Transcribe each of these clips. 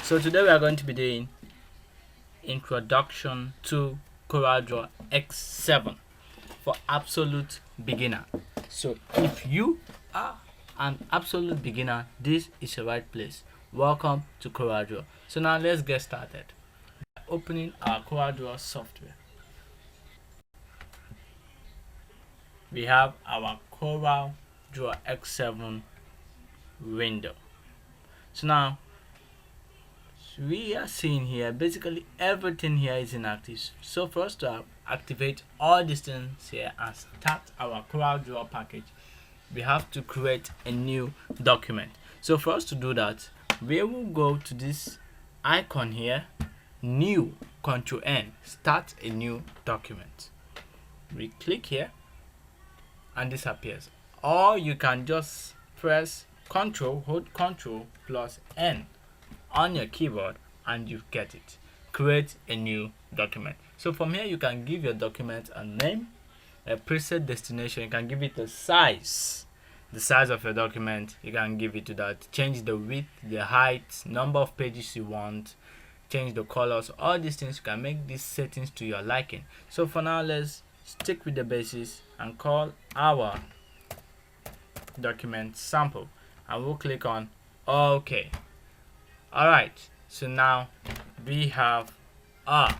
So today we are going to be doing Introduction to CorelDRAW X7 for absolute beginner. So if you are an absolute beginner, this is the right place. Welcome to CorelDRAW. So now let's get started. Opening our CorelDRAW software. We have our CorelDRAW X7 window. So now we are seeing here basically everything here is inactive. So for us to activate all these things here and start our CorelDRAW package, we have to create a new document. So for us to do that, we will go to this icon here, new, Ctrl N, start a new document. We click here and this appears, or you can just press hold Ctrl plus N on your keyboard and you get it. Create a new document. So from here you can give your document a name, a preset destination. You can give it a size, the size of your document. You can give it to that. Change the width, the height, number of pages you want, change the colors, all these things. You can make these settings to your liking. So for now, let's stick with the basis and call our document sample, and we'll click on OK. Alright, so now we have our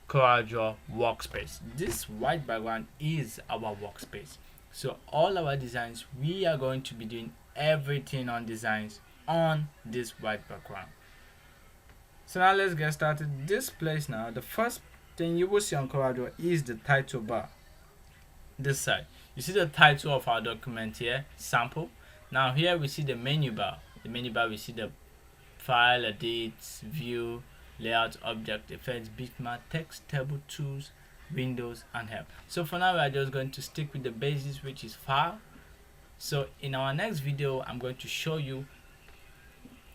CorelDRAW workspace. This white background is our workspace. So all our designs, we are going to be doing everything on designs on this white background. So now let's get started. This place now, the first thing you will see on CorelDRAW is the title bar. This side, you see the title of our document here, sample. Now here we see the menu bar. The menu bar, we see the file, edit, view, layout, object, effects, bitmap, text, table, tools, windows, and help. So for now we are just going to stick with the basics, which is file. So in our next video I'm going to show you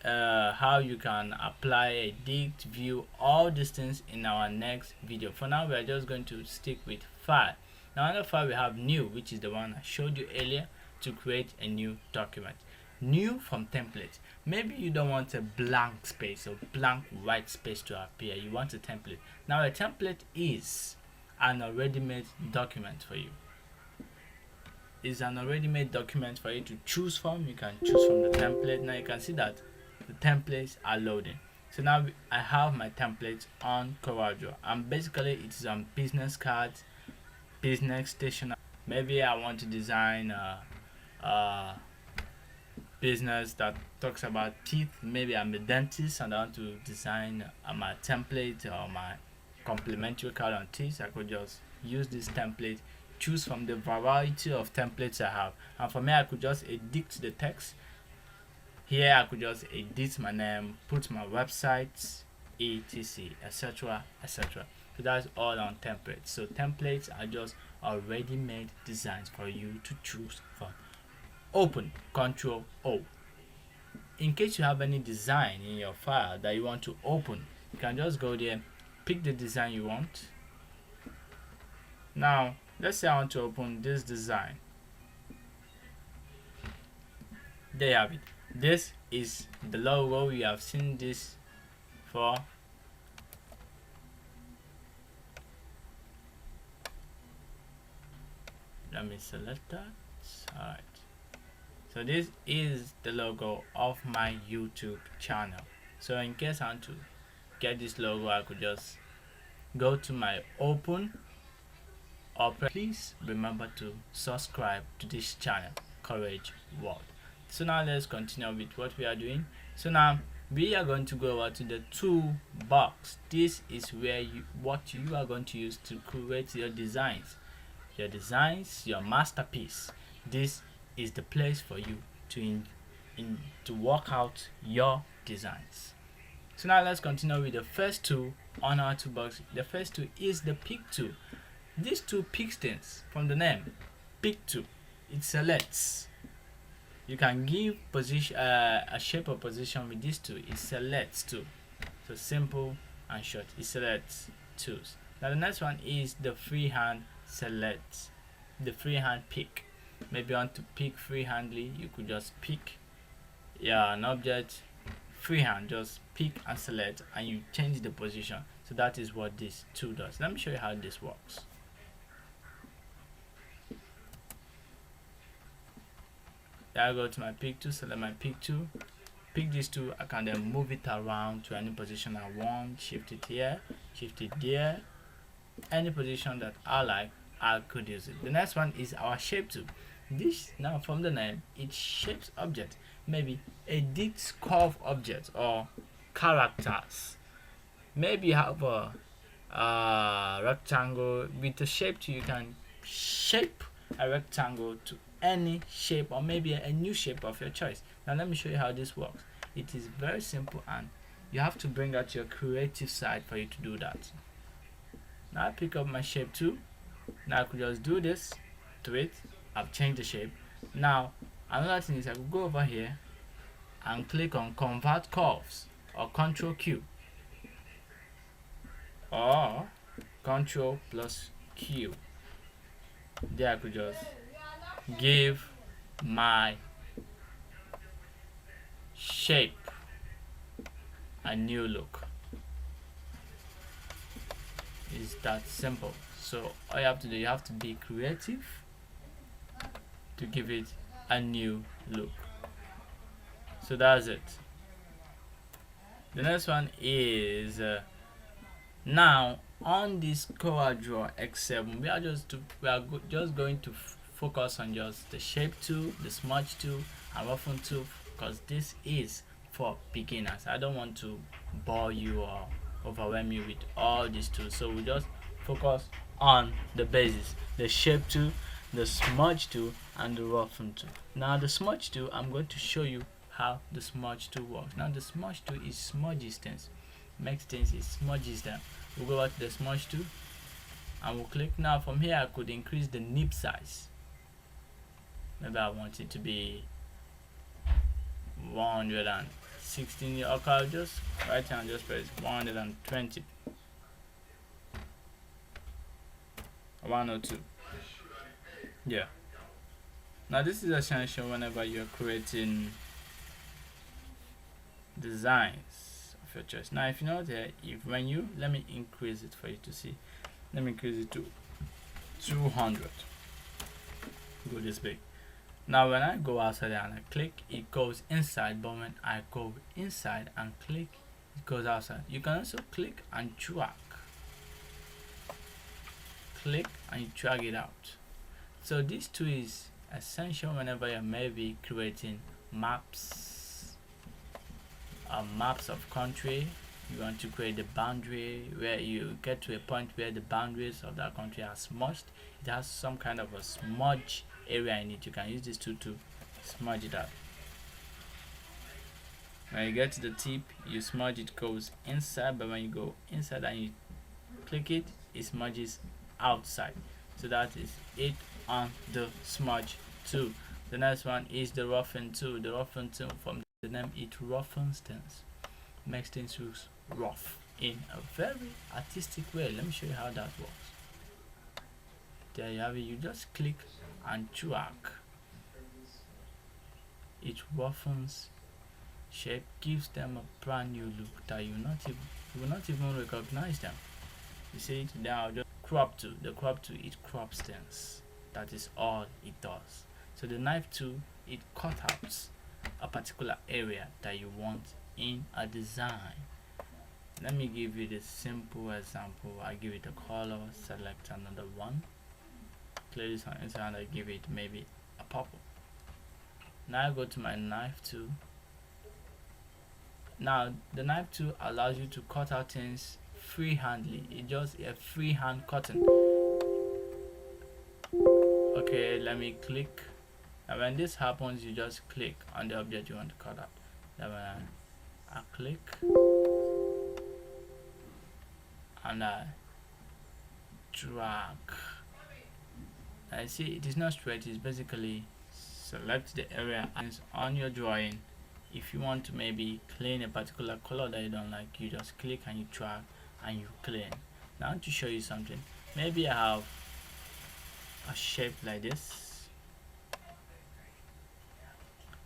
how you can apply, edit, view, all these things in our next video. For now we are just going to stick with file. Now another file we have new, which is the one I showed you earlier, to create a new document. New from template. Maybe you don't want a blank space or blank white space to appear. You want a template. Now a template is an already made document for you. It's an already made document for you to choose from. You can choose from the template. Now you can see that the templates are loading. So now I have my templates on CorelDRAW, and basically it is on business cards, business stationery. Maybe I want to design business that talks about teeth. Maybe I'm a dentist and I want to design my template or my complimentary card on teeth. I could just use this template, choose from the variety of templates I have, and for me I could just edit the text. Here I could just edit my name, put my website, etc, etc, etc. So that's all on templates. So templates are just already made designs for you to choose from. Open, Ctrl O. In case you have any design in your file that you want to open, you can just go there, pick the design you want. Now let's say I want to open this design. There you have it. This is the logo. You have seen this for. Let me select that. Alright. So this is the logo of my YouTube channel. So in case I want to get this logo, I could just go to my open, or please remember to subscribe to this channel, Courage World. So now let's continue with what we are doing. So now we are going to go over to the toolbox. This is where what you are going to use to create your designs, your masterpiece. This is the place for you to work out your designs. So now let's continue with the first tool on our toolbox. The first tool is the pick tool. This tool picks things from the name, pick tool. It selects. You can give position a shape or position with this tool. It selects too. So simple and short. It selects tools. Now the next one is the freehand select. The freehand pick. Maybe you want to pick freehandly, you could just pick an object freehand, just pick and select and you change the position. So that is what this tool does. Let me show you how this works. There I go to my pick tool, select my pick tool, pick this tool. I can then move it around to any position I want, shift it here, shift it there, any position that I like, I could use it. The next one is our shape tool. This, now from the name, it shapes object, maybe edits curve objects or characters. Maybe you have a rectangle. With the shape tool, you can shape a rectangle to any shape or maybe a new shape of your choice. Now let me show you how this works. It is very simple and you have to bring out your creative side for you to do that. Now I pick up my shape tool. Now I could just do this to it. I've changed the shape. Now another thing is I could go over here and click on convert curves or Ctrl Q or Ctrl plus Q. There I could just give my shape a new look. It's that simple. So all you have to do, you have to be creative to give it a new look. So that's it. The next one is now on this CorelDRAW X7 we are just going to focus on just the shape tool, the smudge tool and roughen tool, because this is for beginners. I don't want to bore you or overwhelm you with all these tools, so we just focus on the basics: the shape tool, the smudge tool and the roughen tool. Now the smudge tool, I'm going to show you how the smudge tool works. Now the smudge tool is smudges things, makes things, it smudges them. We'll go back to the smudge tool and we'll click. Now from here I could increase the nib size. Maybe I want it to be 116. Okay, I'll just right here and just press 120, 102. Yeah. Now this is essential whenever you're creating designs of your choice. Now if you know there, let me increase it for you to see. Let me increase it to 200. Go this big. Now when I go outside and I click, it goes inside, but when I go inside and click, it goes outside. You can also click and drag. Click and you drag it out. So this tool is essential whenever you're maybe creating maps, maps of country. You want to create the boundary where you get to a point where the boundaries of that country are smudged. It has some kind of a smudge area in it. You can use this tool to smudge it out. When you get to the tip, you smudge, it goes inside, but when you go inside and you click it, it smudges outside. So that is it on the smudge tool. The next one is the roughen tool. The roughen tool, from the name, it roughens things, makes things look rough in a very artistic way. Let me show you how that works. There you have it. You just click and drag. It roughens shape, gives them a brand new look that you will not even recognize them. You see it now. Just crop tool. The crop tool, it crops things. That is all it does. So the knife tool, it cuts out a particular area that you want in a design. Let me give you the simple example. I give it a color, select another one, play this on inside, and I give it maybe a purple. Now I go to my knife tool. Now the knife tool allows you to cut out things freehandly. It's just a freehand cutting. Okay, let me click. And when this happens, you just click on the object you want to cut out. Then when I click and I drag, I see it is not straight. It's basically select the area and on your drawing. If you want to maybe clean a particular color that you don't like, you just click and you drag and you clean. Now to show you something, maybe I have a shape like this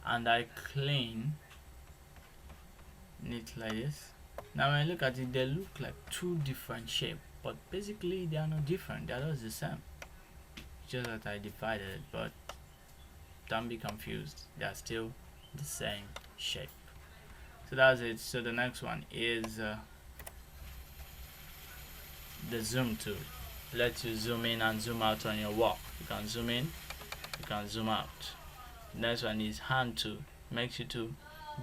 and I clean neat like this. Now when I look at it, they look like two different shapes, but basically they are not different, they are just the same. Just that I divided it, but don't be confused, they are still the same shape. So that's it. So the next one is the zoom tool. Let you zoom in and zoom out on your work. You can zoom in, you can zoom out. Next one is hand tool. Makes you to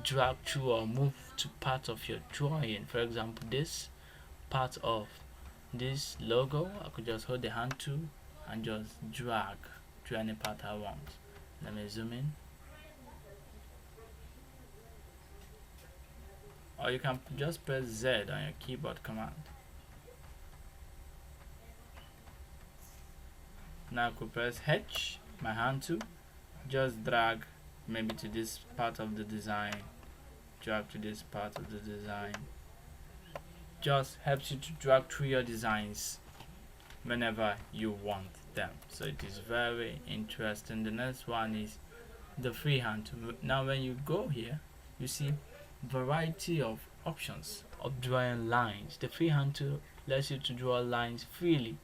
drag through or move to part of your drawing. For example, this part of this logo, I could just hold the hand tool and just drag to any part I want. Let me zoom in. Or you can just press Z on your keyboard command. Now I could press H, my hand tool, just drag maybe to this part of the design, drag to this part of the design. Just helps you to drag through your designs whenever you want them. So it is very interesting. The next one is the freehand tool. Now when you go here, you see variety of options of drawing lines. The freehand tool lets you to draw lines freely.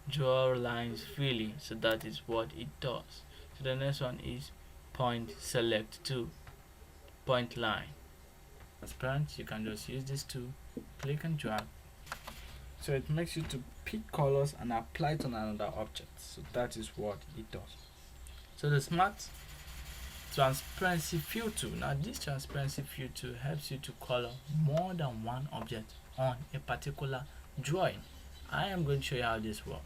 Draw lines freely, so that is what it does. So the next one is point select tool, point line. Transparent, you can just use this tool, click and drag. So it makes you to pick colors and apply it on another object. So that is what it does. So the smart transparency fill tool. Now this transparency fill tool helps you to color more than one object on a particular drawing. I am going to show you how this works.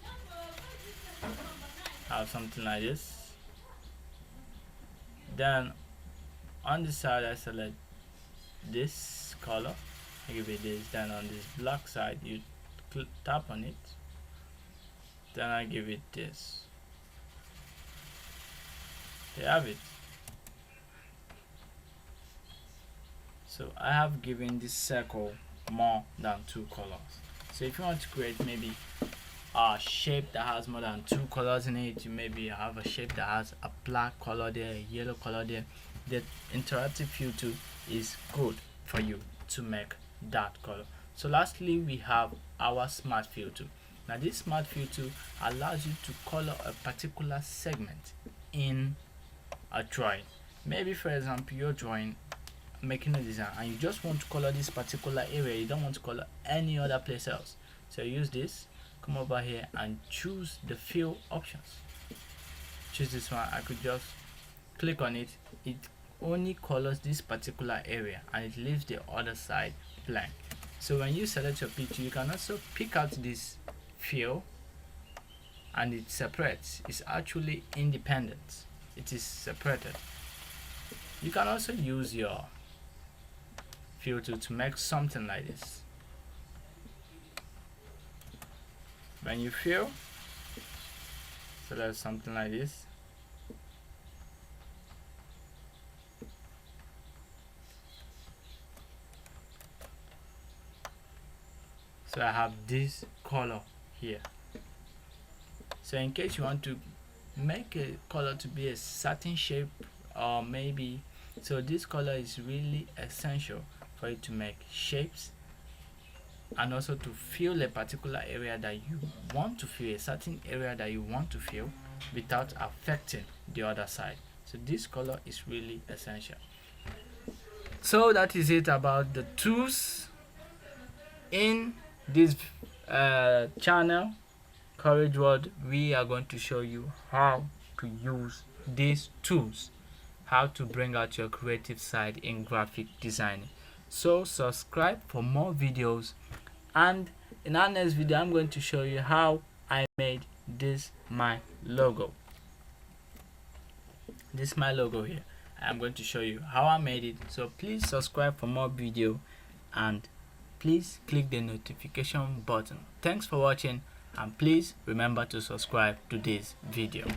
I have something like this. Then on the side I select this color, I give it this. Then on this black side you tap on it, then I give it this. They have it. So I have given this circle more than 2 colors. So if you want to create maybe a shape that has more than 2 colors in it, you maybe have a shape that has a black color there, a yellow color there, the interactive fill tool is good for you to make that color. So lastly, we have our smart fill tool. Now this smart fill tool allows you to color a particular segment in a drawing. Maybe for example, you're drawing, making a design, and you just want to color this particular area, you don't want to color any other place else. So use this, come over here and choose the fill options. Choose this one. I could just click on it, it only colors this particular area and it leaves the other side blank. So when you select your picture, you can also pick out this fill and it separates. It's actually independent, it is separated. You can also use your fill tool to make something like this. When you fill, so there's something like this. So I have this color here. So in case you want to make a color to be a certain shape, or maybe, so this color is really essential for you to make shapes and also to fill a particular area that you want to fill, a certain area that you want to fill without affecting the other side. So this color is really essential. So that is it about the tools in this channel, Courage World. We are going to show you how to use these tools, how to bring out your creative side in graphic designing. So subscribe for more videos, and in our next video I'm going to show you how I made this my logo. This is my logo here. I'm going to show you how I made it. So please subscribe for more video and please click the notification button. Thanks for watching, and please remember to subscribe to this video.